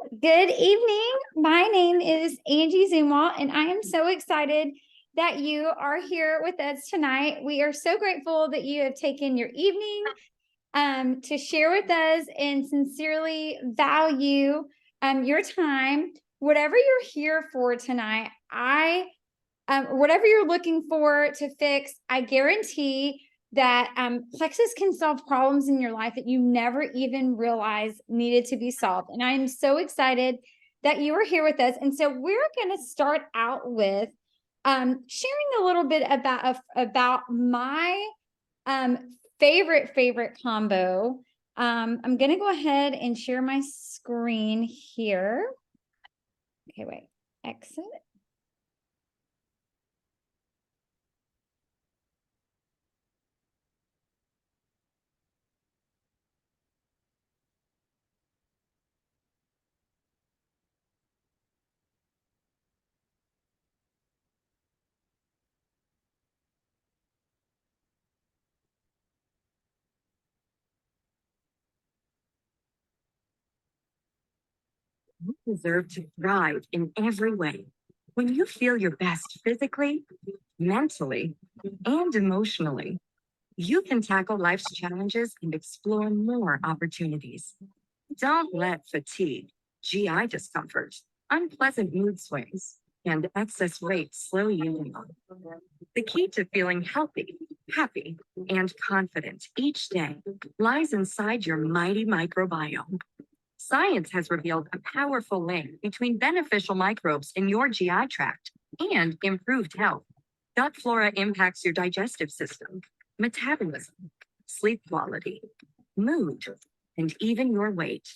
Good evening. My name is Angie Zumwalt, and I am so excited that you are here with us tonight. We are so grateful that you have taken your evening to share with us and sincerely value your time. Whatever you're here for tonight, whatever you're looking for to fix, I guarantee that Plexus can solve problems in your life that you never even realized needed to be solved. And I'm so excited that you are here with us. And so we're going to start out with sharing a little bit about my favorite combo. I'm going to go ahead and share my screen here. Okay, wait, exit. You deserve to thrive in every way. When you feel your best physically, mentally, and emotionally, you can tackle life's challenges and explore more opportunities. Don't let fatigue, GI discomfort, unpleasant mood swings, and excess weight slow you down. The key to feeling healthy, happy, and confident each day lies inside your mighty microbiome. Science has revealed a powerful link between beneficial microbes in your GI tract and improved health. Gut flora impacts your digestive system, metabolism, sleep quality, mood, and even your weight.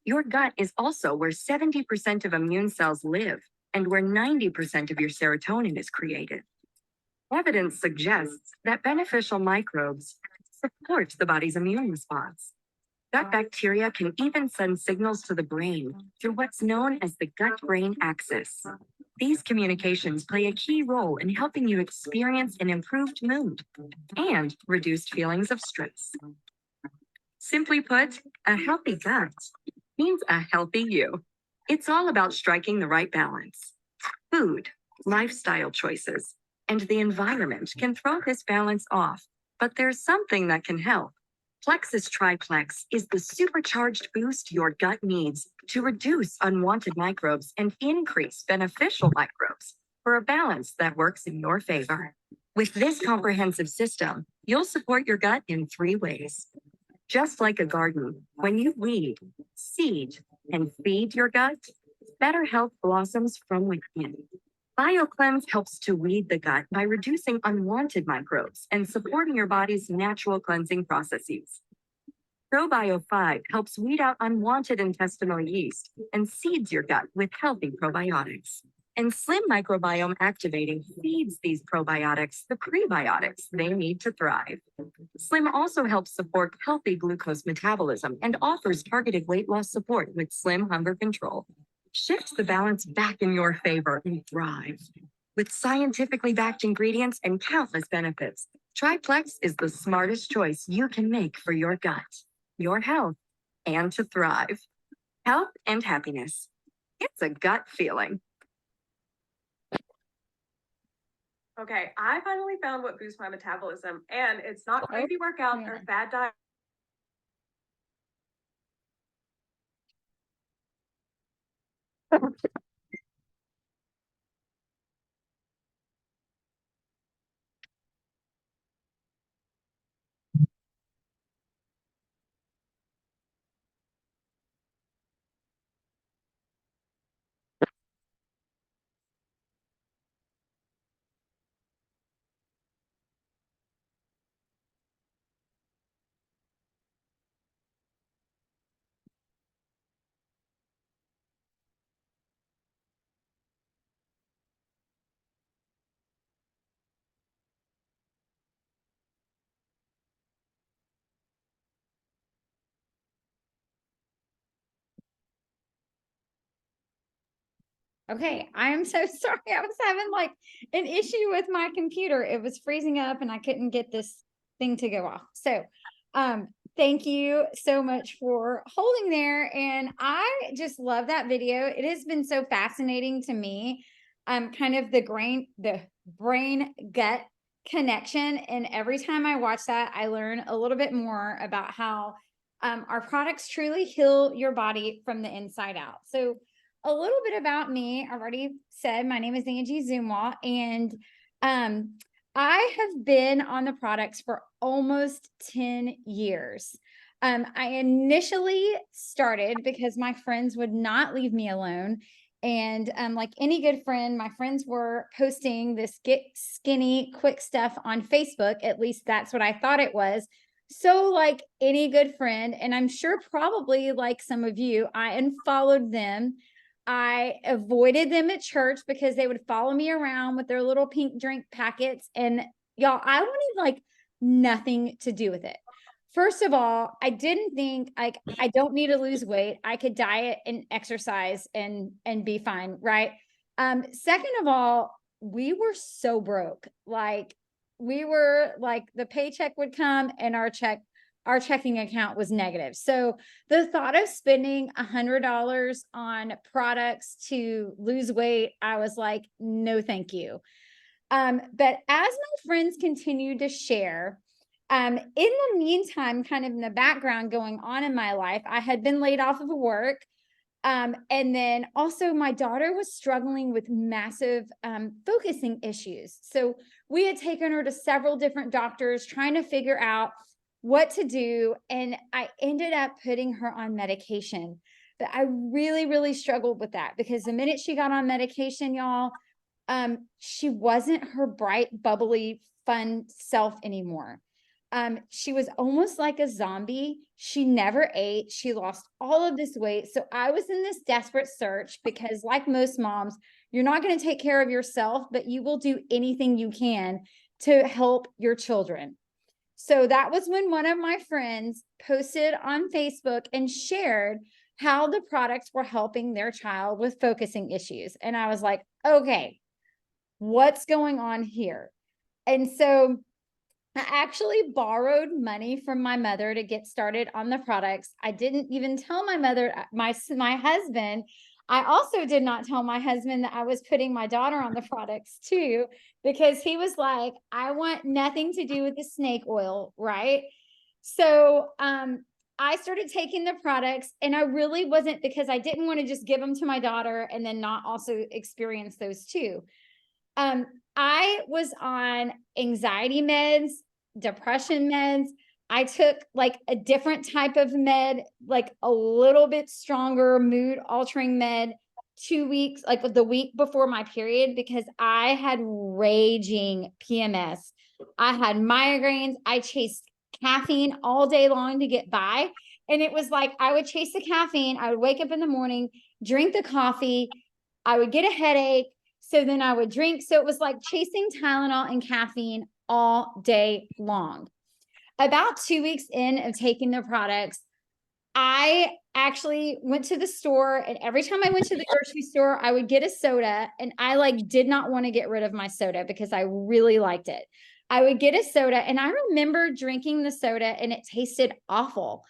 Your gut is also where 70% of immune cells live and where 90% of your serotonin is created. Evidence suggests that beneficial microbes support the body's immune response. Gut bacteria can even send signals to the brain through what's known as the gut brain axis. These communications play a key role in helping you experience an improved mood and reduced feelings of stress. Simply put, a healthy gut means a healthy you. It's all about striking the right balance. Food, lifestyle choices, and the environment can throw this balance off, but there's something that can help. Plexus Triplex is the supercharged boost your gut needs to reduce unwanted microbes and increase beneficial microbes for a balance that works in your favor. With this comprehensive system, you'll support your gut in 3 ways. Just like a garden, when you weed, seed, and feed your gut, better health blossoms from within. BioCleanse helps to weed the gut by reducing unwanted microbes and supporting your body's natural cleansing processes. ProBio 5 helps weed out unwanted intestinal yeast and seeds your gut with healthy probiotics. And Slim Microbiome Activating feeds these probiotics the prebiotics they need to thrive. Slim also helps support healthy glucose metabolism and offers targeted weight loss support with Slim Hunger Control. Shift the balance back in your favor and thrive. With scientifically backed ingredients and countless benefits, Triplex is the smartest choice you can make for your gut, your health, and to thrive. Health and happiness. It's a gut feeling. Okay, I finally found what boosts my metabolism, and it's not crazy workouts or bad diet. Okay, I'm so sorry. I was having like an issue with my computer. It was freezing up and I couldn't get this thing to go off. So, Thank you so much for holding there. And I just love that video. It has been so fascinating to me. Kind of the brain gut connection. And every time I watch that, I learn a little bit more about how our products truly heal your body from the inside out. So a little bit about me, I already said my name is Angie Zumwalt, and I have been on the products for almost 10 years. I initially started because my friends would not leave me alone. And like any good friend, my friends were posting this get skinny quick stuff on Facebook. At least that's what I thought it was. So, like any good friend, and I'm sure probably like some of you, I unfollowed them. I avoided them at church because they would follow me around with their little pink drink packets. And y'all, I wanted like nothing to do with it. First of all, I didn't think like I don't need to lose weight. I could diet and exercise and be fine, right? Second of all, we were so broke. Like we were like the paycheck would come and our checking account was negative. So the thought of spending $100 on products to lose weight, I was like, no, thank you. But as my friends continued to share, in the meantime, kind of in the background going on in my life, I had been laid off of work. And then also my daughter was struggling with massive focusing issues. So we had taken her to several different doctors trying to figure out what to do. And I ended up putting her on medication. But I really, really struggled with that because the minute she got on medication, y'all, she wasn't her bright, bubbly, fun self anymore. She was almost like a zombie. She never ate. She lost all of this weight. So I was in this desperate search because, like most moms, you're not going to take care of yourself, but you will do anything you can to help your children. So that was when one of my friends posted on Facebook and shared how the products were helping their child with focusing issues. And I was like, okay, what's going on here? And so I actually borrowed money from my mother to get started on the products. I didn't even tell my mother, my husband. I also did not tell my husband that I was putting my daughter on the products too, because he was like, I want nothing to do with the snake oil, right? So I started taking the products, and I really wasn't, because I didn't want to just give them to my daughter and then not also experience those too. I was on anxiety meds, depression meds. I took like a different type of med, like a little bit stronger mood altering med 2 weeks, like the week before my period, because I had raging PMS. I had migraines. I chased caffeine all day long to get by. And it was like, I would chase the caffeine. I would wake up in the morning, drink the coffee. I would get a headache. So then I would drink. So it was like chasing Tylenol and caffeine all day long. About 2 weeks in of taking the products, I actually went to the store, and every time I went to the grocery store, I would get a soda, and I like did not want to get rid of my soda because I really liked it. I would get a soda, and I remember drinking the soda and it tasted awful.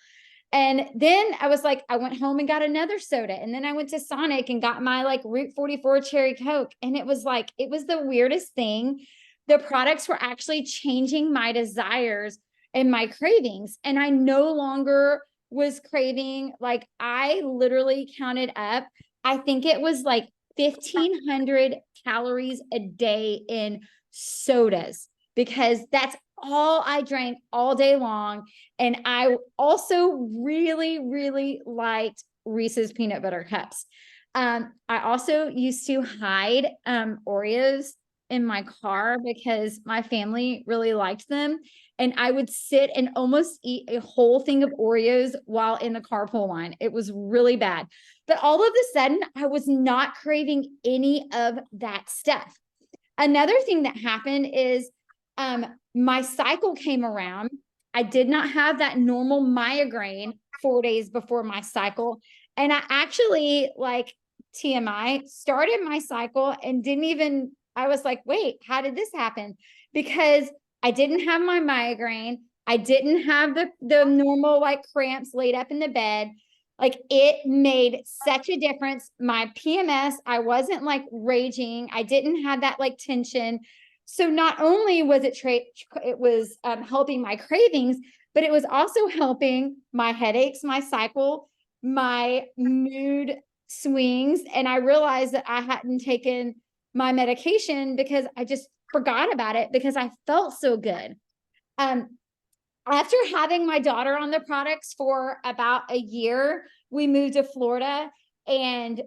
And then I was like, I went home and got another soda. And then I went to Sonic and got my like Route 44 cherry Coke. And it was like, it was the weirdest thing. The products were actually changing my desires and my cravings. And I no longer was craving, like I literally counted up, I think it was like 1,500 calories a day in sodas, because that's all I drank all day long. And I also really, really liked Reese's peanut butter cups. I also used to hide Oreos in my car because my family really liked them. And I would sit and almost eat a whole thing of Oreos while in the carpool line. It was really bad. But all of a sudden, I was not craving any of that stuff. Another thing that happened is my cycle came around. I did not have that normal migraine 4 days before my cycle. And I actually, like TMI, started my cycle and didn't even, I was like, wait, how did this happen? Because I didn't have my migraine. I didn't have the normal like cramps laid up in the bed. Like it made such a difference. My PMS, I wasn't like raging. I didn't have that like tension. So not only was it was helping my cravings, but it was also helping my headaches, my cycle, my mood swings. And I realized that I hadn't taken my medication because I just forgot about it because I felt so good. Um, After having my daughter on the products for about a year, we moved to Florida, and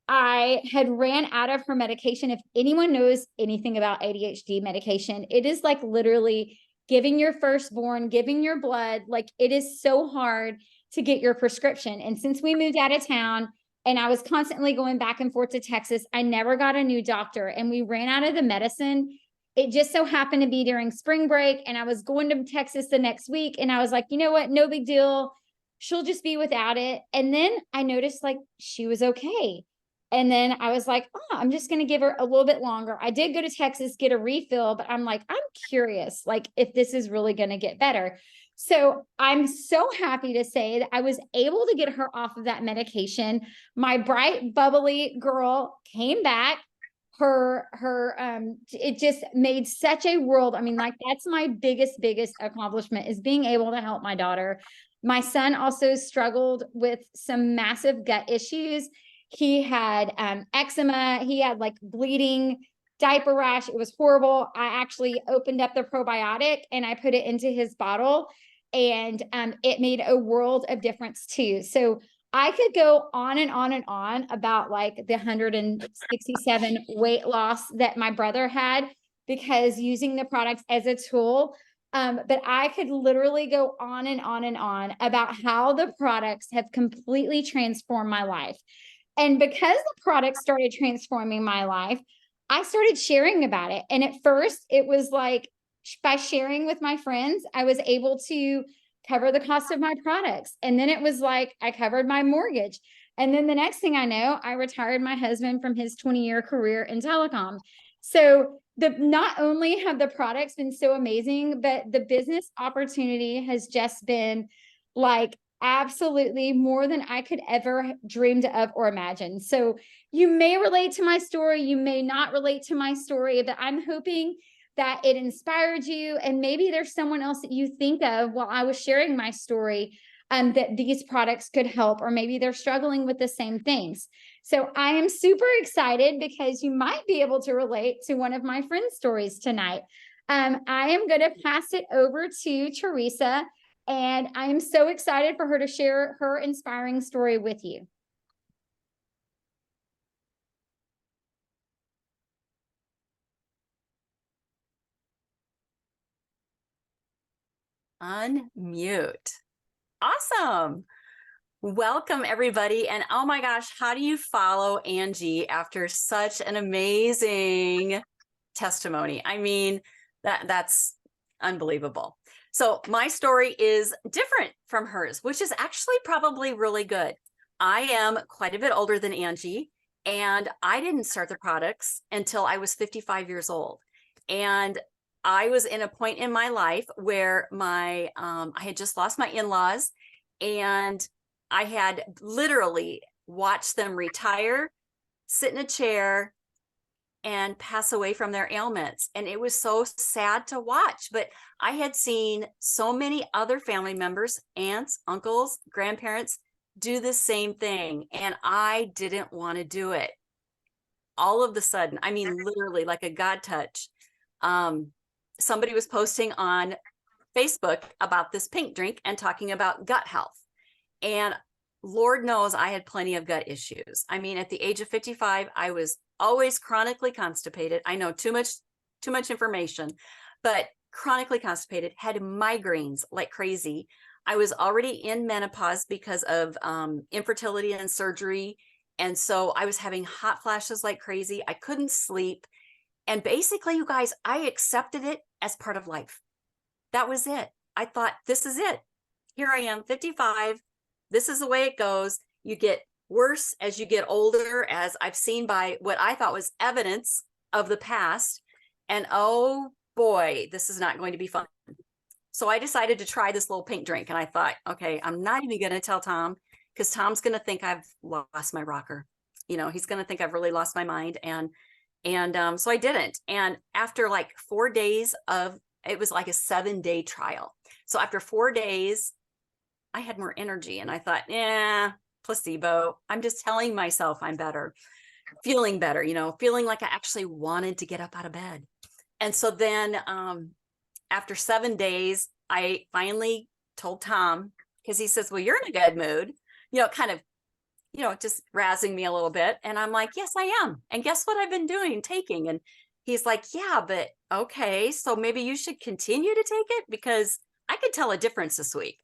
I had ran out of her medication. If anyone knows anything about ADHD medication, it is like literally giving your firstborn, giving your blood. Like it is so hard to get your prescription. And since we moved out of town and I was constantly going back and forth to Texas, I never got a new doctor, and we ran out of the medicine. It just so happened to be during spring break, and I was going to Texas the next week, and I was like, you know what? No big deal. She'll just be without it. And then I noticed like she was okay. And then I was like, oh, I'm just going to give her a little bit longer. I did go to Texas, get a refill, but I'm like, I'm curious, like if this is really going to get better. So I'm so happy to say that I was able to get her off of that medication. My bright, bubbly girl came back. It just made such a world. I mean, like that's my biggest accomplishment, is being able to help my daughter. My son also struggled with some massive gut issues. He had eczema, he had like bleeding, diaper rash. It was horrible. I actually opened up the probiotic and I put it into his bottle, and it made a world of difference too. So I could go on and on and on about like the 167 weight loss that my brother had because using the products as a tool. But I could literally go on and on and on about how the products have completely transformed my life. And because the products started transforming my life, I started sharing about it. And at first, it was like by sharing with my friends, I was able to cover the cost of my products. And then it was like I covered my mortgage. And then the next thing I know, I retired my husband from his 20-year career in telecom. So not only have the products been so amazing, but the business opportunity has just been like absolutely more than I could ever dreamed of or imagine. So you may relate to my story, you may not relate to my story, but I'm hoping that it inspired you. And maybe there's someone else that you think of while I was sharing my story, that these products could help, or maybe they're struggling with the same things. So I am super excited because you might be able to relate to one of my friend's stories tonight. I am going to pass it over to Teresa, and I am so excited for her to share her inspiring story with you. Unmute. Awesome. Welcome, everybody. And oh my gosh, how do you follow Angie after such an amazing testimony? I mean, that's unbelievable. So my story is different from hers, which is actually probably really good. I am quite a bit older than Angie, and I didn't start the products until I was 55 years old. And I was in a point in my life where I had just lost my in-laws, and I had literally watched them retire, sit in a chair, and pass away from their ailments. And it was so sad to watch, but I had seen so many other family members, aunts, uncles, grandparents, do the same thing. And I didn't want to do it. All of a sudden, I mean, literally like a God touch. Somebody was posting on Facebook about this pink drink and talking about gut health. And Lord knows I had plenty of gut issues. I mean, at the age of 55, I was always chronically constipated. I know too much information, but chronically constipated, had migraines like crazy. I was already in menopause because of infertility and surgery. And so I was having hot flashes like crazy. I couldn't sleep. And basically, you guys, I accepted it as part of life. That was it. I thought, this is it. Here I am, 55. This is the way it goes. You get worse as you get older, as I've seen by what I thought was evidence of the past. And oh boy, this is not going to be fun. So I decided to try this little pink drink, and I thought, okay, I'm not even going to tell Tom, because Tom's going to think I've lost my rocker. You know, he's going to think I've really lost my mind. So I didn't. And after like 4 days it was like a 7-day trial. So after 4 days, I had more energy, and I thought, yeah, placebo. I'm just telling myself I'm better, feeling better, feeling like I actually wanted to get up out of bed. And so then after 7 days, I finally told Tom, because he says, well, you're in a good mood, kind of, just razzing me a little bit. And I'm like, yes, I am. And guess what I've been doing, taking? And he's like, yeah, but okay, so maybe you should continue to take it, because I could tell a difference this week.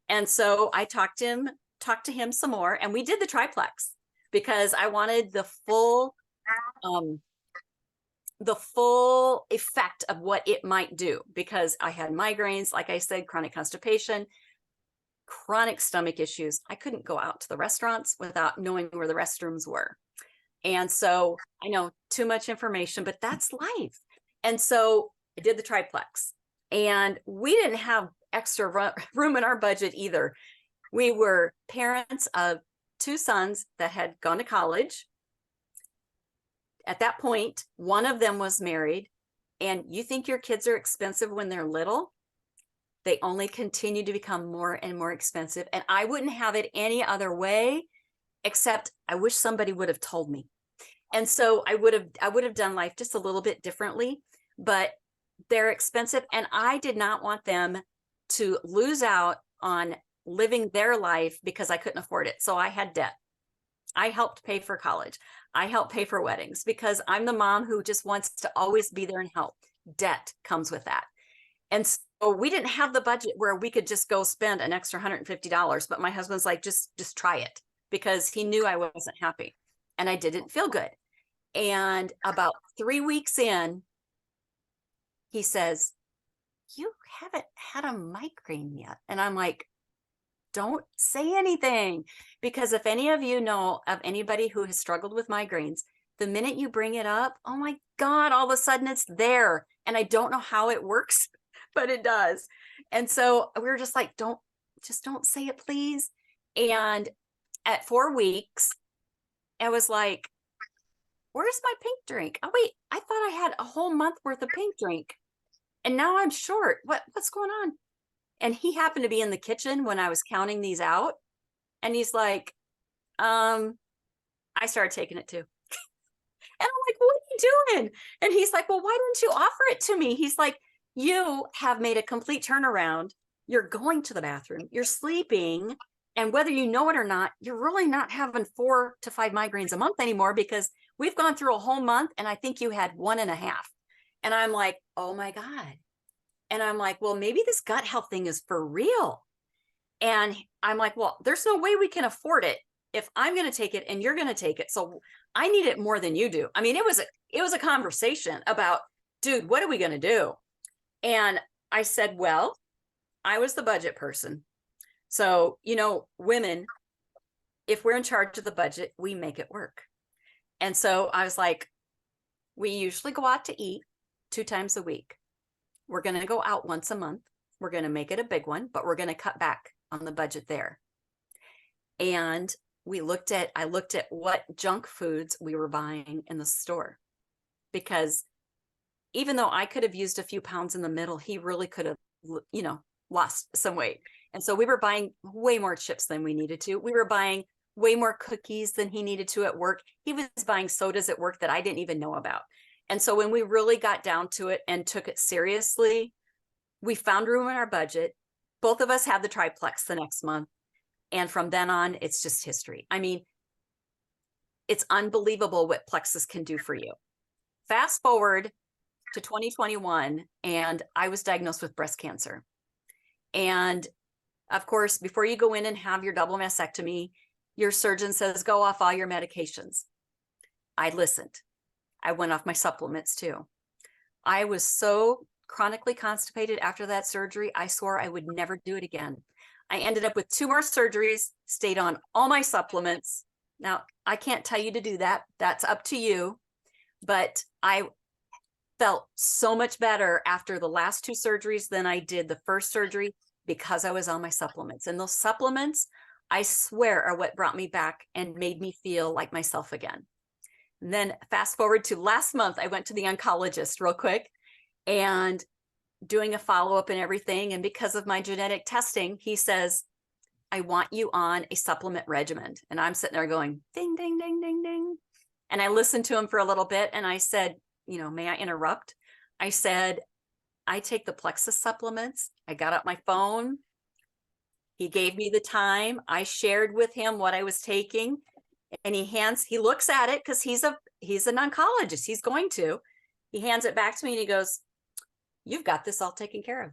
And so I talked to him some more, and we did the triplex, because I wanted the full effect of what it might do, because I had migraines, like I said, chronic constipation, chronic stomach issues. I couldn't go out to the restaurants without knowing where the restrooms were. And so I know too much information, but that's life. And so I did the triplex, and we didn't have extra room in our budget either. We were parents of 2 sons that had gone to college. At that point, one of them was married, and you think your kids are expensive when they're little? They only continue to become more and more expensive. And I wouldn't have it any other way, except I wish somebody would have told me. And so I would have done life just a little bit differently, but they're expensive. And I did not want them to lose out on living their life because I couldn't afford it. So I had debt. I helped pay for college. I helped pay for weddings, because I'm the mom who just wants to always be there and help. Debt comes with that. And so we didn't have the budget where we could just go spend an extra $150. But my husband's like, just try it, because he knew I wasn't happy and I didn't feel good. And about 3 weeks in, he says, you haven't had a migraine yet. And I'm like, don't say anything, because if any of you know of anybody who has struggled with migraines, the minute you bring it up, oh my God, all of a sudden it's there. And I don't know how it works, but it does. And so we were just like, don't say it, please. And at 4 weeks, I was like, where's my pink drink? Oh, wait, I thought I had a whole month worth of pink drink, and now I'm short. What's going on? And he happened to be in the kitchen when I was counting these out. And he's like, I started taking it too. And I'm like, what are you doing? And he's like, well, why didn't you offer it to me? He's like, you have made a complete turnaround. You're going to the bathroom, you're sleeping. And whether you know it or not, you're really not having 4 to 5 migraines a month anymore, because we've gone through a whole month and I think you had 1.5. And I'm like, oh my God. And I'm like, well, maybe this gut health thing is for real. And I'm like, well, there's no way we can afford it if I'm going to take it and you're going to take it. So I need it more than you do. I mean, it was a conversation about, dude, what are we going to do? And I said, well, I was the budget person. So, women, if we're in charge of the budget, we make it work. And so I was like, we usually go out to eat 2 times a week. We're going to go out once a month. We're going to make it a big one, but we're going to cut back on the budget there. And I looked at what junk foods we were buying in the store, because even though I could have used a few pounds in the middle, he really could have, lost some weight. And so we were buying way more chips than we needed to. We were buying way more cookies than he needed to at work. He was buying sodas at work that I didn't even know about. And so when we really got down to it and took it seriously, we found room in our budget. Both of us had the triplex the next month. And from then on, it's just history. I mean, it's unbelievable what Plexus can do for you. Fast forward to 2021, and I was diagnosed with breast cancer. And of course, before you go in and have your double mastectomy, your surgeon says, go off all your medications. I listened. I went off my supplements too. I was so chronically constipated after that surgery, I swore I would never do it again. I ended up with 2 more surgeries, stayed on all my supplements. Now, I can't tell you to do that. That's up to you. But felt so much better after the last 2 surgeries than I did the first surgery because I was on my supplements. And those supplements, I swear, are what brought me back and made me feel like myself again. And then fast forward to last month, I went to the oncologist real quick and doing a follow-up and everything. And because of my genetic testing, he says, I want you on a supplement regimen. And I'm sitting there going, ding, ding, ding, ding, ding. And I listened to him for a little bit and I said, may I interrupt? I said, I take the Plexus supplements. I got out my phone. He gave me the time. I shared with him what I was taking, and he looks at it because he's an oncologist. He hands it back to me and he goes, you've got this all taken care of.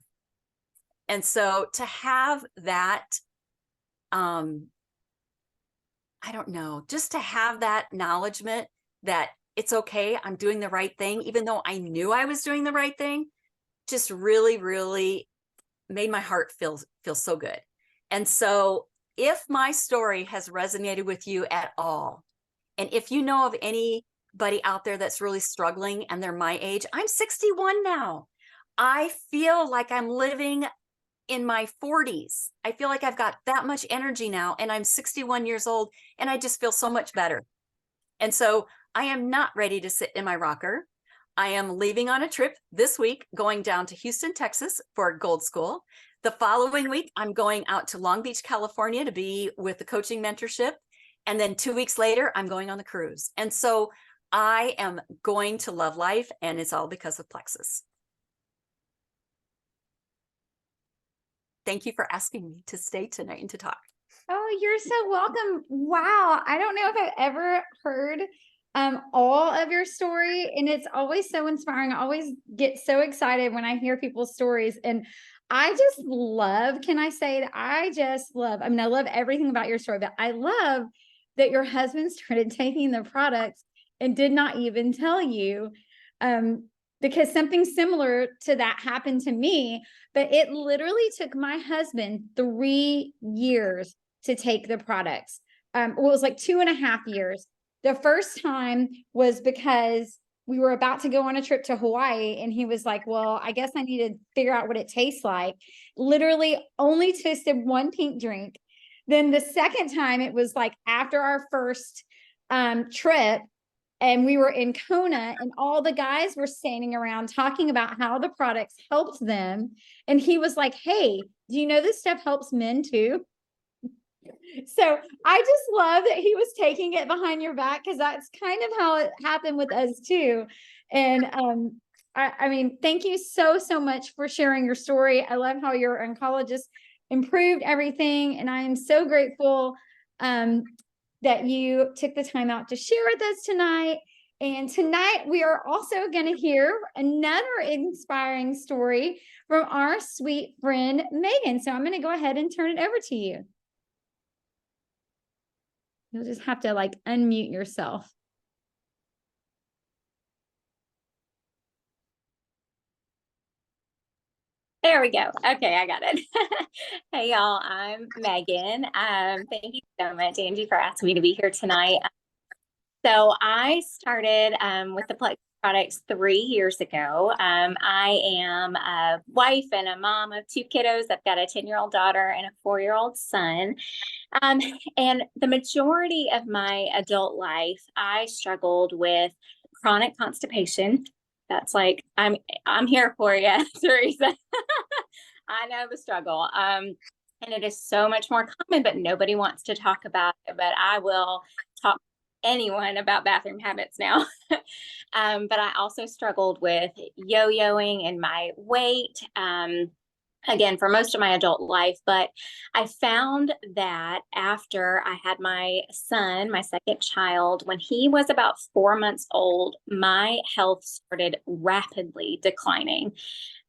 And so to have that, I don't know, just to have that acknowledgement that it's okay, I'm doing the right thing, even though I knew I was doing the right thing, just really, really made my heart feel so good. And so if my story has resonated with you at all, and if you know of anybody out there that's really struggling and they're my age, I'm 61 now. I feel like I'm living in my 40s. I feel like I've got that much energy now, and I'm 61 years old, and I just feel so much better. And so I am not ready to sit in my rocker. I am leaving on a trip this week, going down to Houston, Texas for Gold School. The following week, I'm going out to Long Beach, California to be with the coaching mentorship. And then 2 weeks later, I'm going on the cruise. And so I am going to love life, and it's all because of Plexus. Thank you for asking me to stay tonight and to talk. Oh, you're so welcome. Wow. I don't know if I've ever heard all of your story, and it's always so inspiring. I always get so excited when I hear people's stories, and I just love, can I say that I love everything about your story, but I love that your husband started taking the products and did not even tell you, because something similar to that happened to me, but it literally took my husband 3 years to take the products. It was like 2.5 years. The first time was because we were about to go on a trip to Hawaii, and he was like, well, I guess I need to figure out what it tastes like. Literally only tasted one pink drink. Then the second time, it was like after our first trip, and we were in Kona, and all the guys were standing around talking about how the products helped them. And he was like, hey, do you know this stuff helps men too? So I just love that he was taking it behind your back, because that's kind of how it happened with us too. And I mean, thank you so much for sharing your story. I love how your oncologist improved everything, and I am so grateful that you took the time out to share with us tonight. And tonight we are also going to hear another inspiring story from our sweet friend Megan. So I'm going to go ahead and turn it over to you. You'll just have to unmute yourself. There we go. Okay, I got it. Hey, y'all, I'm Megan. Thank you so much, Angie, for asking me to be here tonight. So I started with the Plex products 3 years ago. I am a wife and a mom of 2 kiddos. I've got a 10-year-old daughter and a 4-year-old son. And the majority of my adult life, I struggled with chronic constipation. That's like, I'm here for you, Teresa. I know the struggle. And it is so much more common, but nobody wants to talk about it. But I will talk to anyone about bathroom habits now. But I also struggled with yo-yoing in my weight. Again, for most of my adult life, but I found that after I had my son, my second child, when he was about 4 months old, my health started rapidly declining.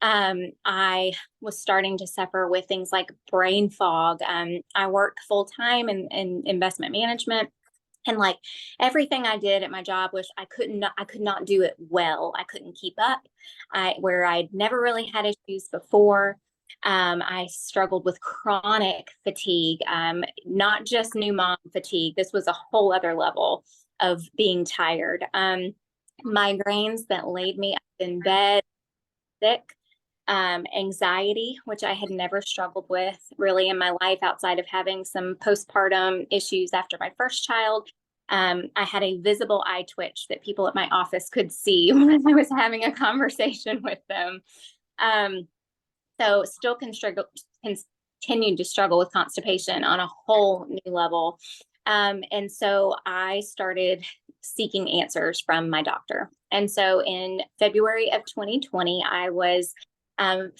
I was starting to suffer with things like brain fog. I worked full time in investment management. And everything I did at my job was I could not do it well. I couldn't keep up. Where I'd never really had issues before. I struggled with chronic fatigue, not just new mom fatigue. This was a whole other level of being tired. And migraines that laid me up in bed sick, anxiety, which I had never struggled with really in my life outside of having some postpartum issues after my first child. I had a visible eye twitch that people at my office could see when I was having a conversation with them. So still continued to struggle with constipation on a whole new level. And so I started seeking answers from my doctor. And so in February of 2020, I was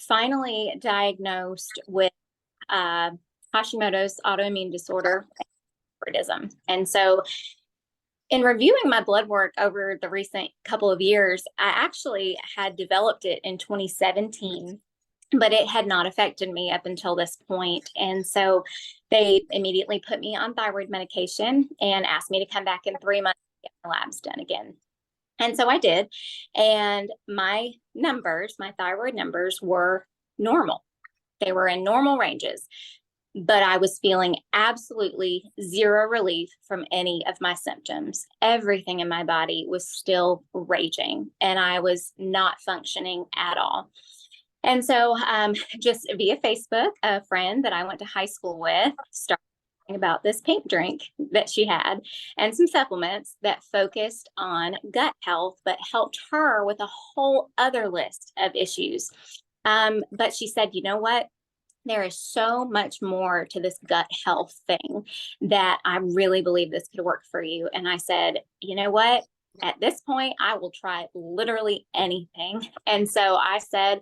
finally diagnosed with Hashimoto's autoimmune disorder, hypothyroidism. And so in reviewing my blood work over the recent couple of years, I actually had developed it in 2017, but it had not affected me up until this point. And so they immediately put me on thyroid medication and asked me to come back in 3 months to get my labs done again. And so I did. And my numbers, my thyroid numbers were normal. They were in normal ranges, but I was feeling absolutely zero relief from any of my symptoms. Everything in my body was still raging and I was not functioning at all. And so just via Facebook, a friend that I went to high school with started talking about this pink drink that she had and some supplements that focused on gut health, but helped her with a whole other list of issues. But she said, you know what? There is so much more to this gut health thing that I really believe this could work for you. And I said, you know what? At this point, I will try literally anything. And so I said,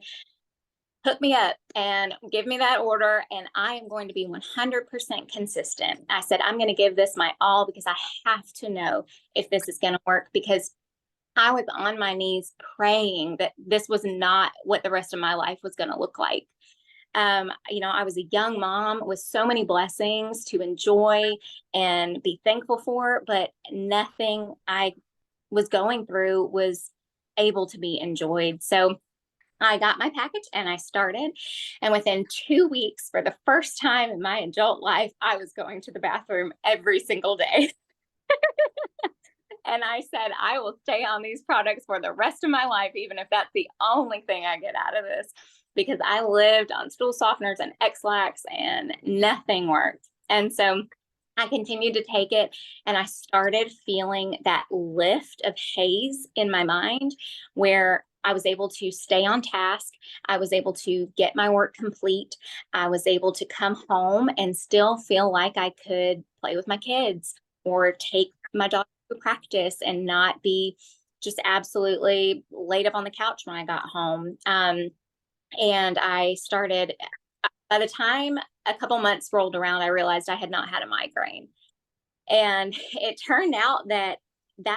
hook me up and give me that order. And I am going to be 100% consistent. I said, I'm going to give this my all because I have to know if this is going to work, because I was on my knees praying that this was not what the rest of my life was going to look like. I was a young mom with so many blessings to enjoy and be thankful for, but nothing I was going through was able to be enjoyed. So I got my package and I started. And within 2 weeks, for the first time in my adult life, I was going to the bathroom every single day. And I said, I will stay on these products for the rest of my life, even if that's the only thing I get out of this, because I lived on stool softeners and X-Lax and nothing worked. And so I continued to take it and I started feeling that lift of haze in my mind where I was able to stay on task. I was able to get my work complete. I was able to come home and still feel like I could play with my kids or take my dog to practice and not be just absolutely laid up on the couch when I got home. And I started, by the time a couple months rolled around, I realized I had not had a migraine. And it turned out that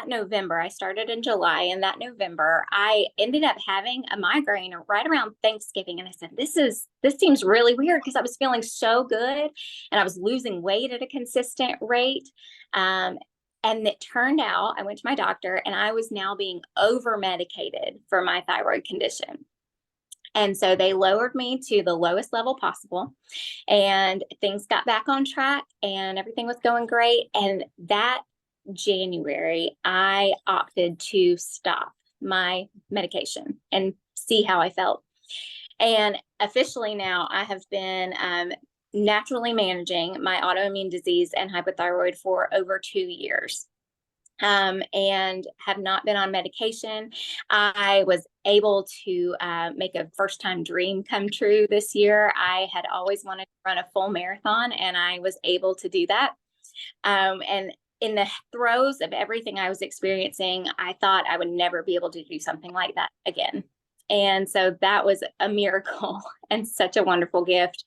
November, I started in July, and that November, I ended up having a migraine right around Thanksgiving. And I said, this seems really weird because I was feeling so good and I was losing weight at a consistent rate. And it turned out I went to my doctor and I was now being over medicated for my thyroid condition. And so they lowered me to the lowest level possible and things got back on track and everything was going great. And that January, I opted to stop my medication and see how I felt. And officially now I have been naturally managing my autoimmune disease and hypothyroid for over 2 years. And have not been on medication. I was able to make a first-time dream come true this year. I had always wanted to run a full marathon, and I was able to do that. And in the throes of everything I was experiencing, I thought I would never be able to do something like that again. And so that was a miracle and such a wonderful gift.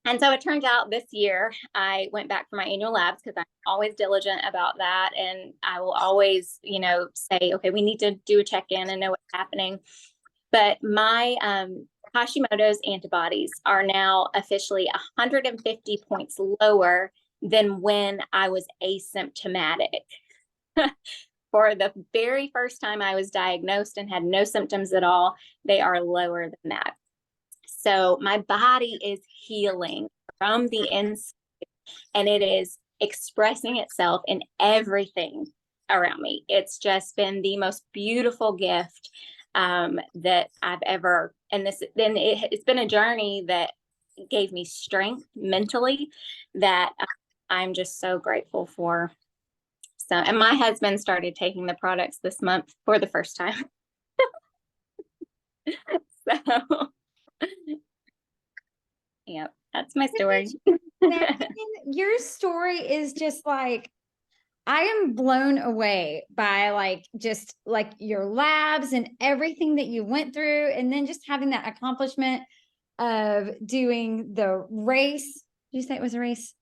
And so it turns out this year I went back for my annual labs because I'm always diligent about that. And I will always, say, okay, we need to do a check-in and know what's happening. But my Hashimoto's antibodies are now officially 150 points lower than when I was asymptomatic. For the very first time I was diagnosed and had no symptoms at all, they are lower than that. So my body is healing from the inside and it is expressing itself in everything around me. It's just been the most beautiful gift that I've ever, and it's been a journey that gave me strength mentally that I'm just so grateful for. So, and my husband started taking the products this month for the first time. So, yeah, that's my story. Megan, your story is just like, I am blown away by like just like your labs and everything that you went through, and then just having that accomplishment of doing the race. Did you say it was a race?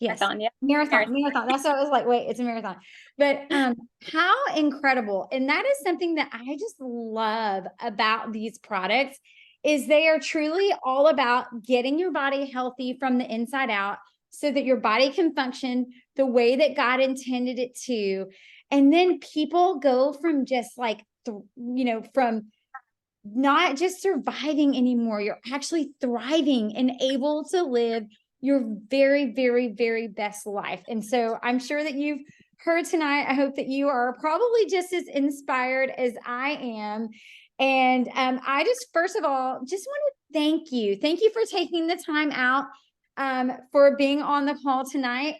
Yes. Marathon, yeah. Marathon. That's what I was like, wait, it's a marathon. But how incredible. And that is something that I just love about these products is they are truly all about getting your body healthy from the inside out so that your body can function the way that God intended it to. And then people go from just like, from not just surviving anymore, you're actually thriving and able to live your very, very, very best life. And so I'm sure that you've heard tonight. I hope that you are probably just as inspired as I am. And I just, first of all, just want to thank you. Thank you for taking the time out for being on the call tonight.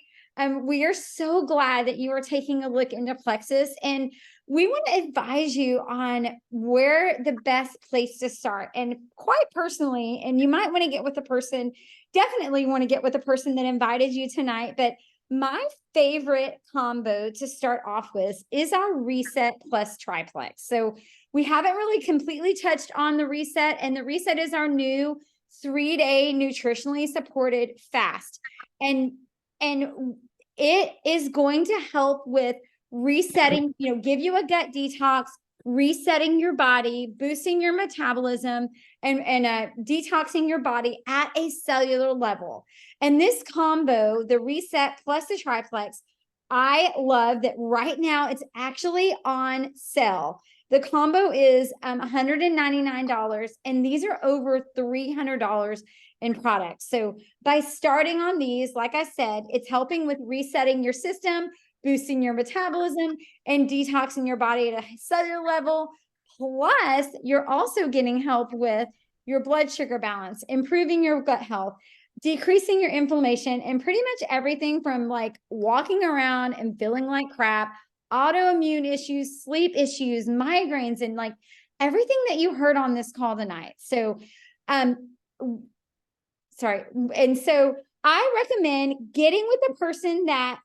We are so glad that you are taking a look into Plexus, and we want to advise you on where the best place to start. And quite personally, and you might want to get with the person, definitely want to get with the person that invited you tonight. But my favorite combo to start off with is our Reset Plus Triplex. So we haven't really completely touched on the Reset, and the Reset is our new 3-day nutritionally supported fast. And it is going to help with resetting, give you a gut detox, resetting your body, boosting your metabolism, and detoxing your body at a cellular level. And this combo, the Reset plus the Triplex, I love that right now it's actually on sale. The combo is $199, and these are over $300 in products. So by starting on these, like I said, it's helping with resetting your system, boosting your metabolism, and detoxing your body at a cellular level. Plus, you're also getting help with your blood sugar balance, improving your gut health, decreasing your inflammation, and pretty much everything from like walking around and feeling like crap, autoimmune issues, sleep issues, migraines, and like everything that you heard on this call tonight. So, sorry. And so I recommend getting with the person that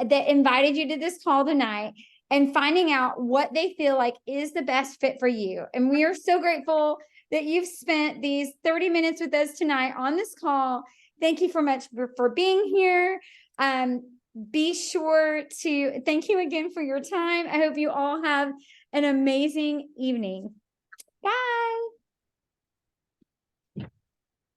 invited you to this call tonight and finding out what they feel like is the best fit for you. And we are so grateful that you've spent these 30 minutes with us tonight on this call. Thank you for being here. Be sure to thank you again for your time. I hope you all have an amazing evening. Bye.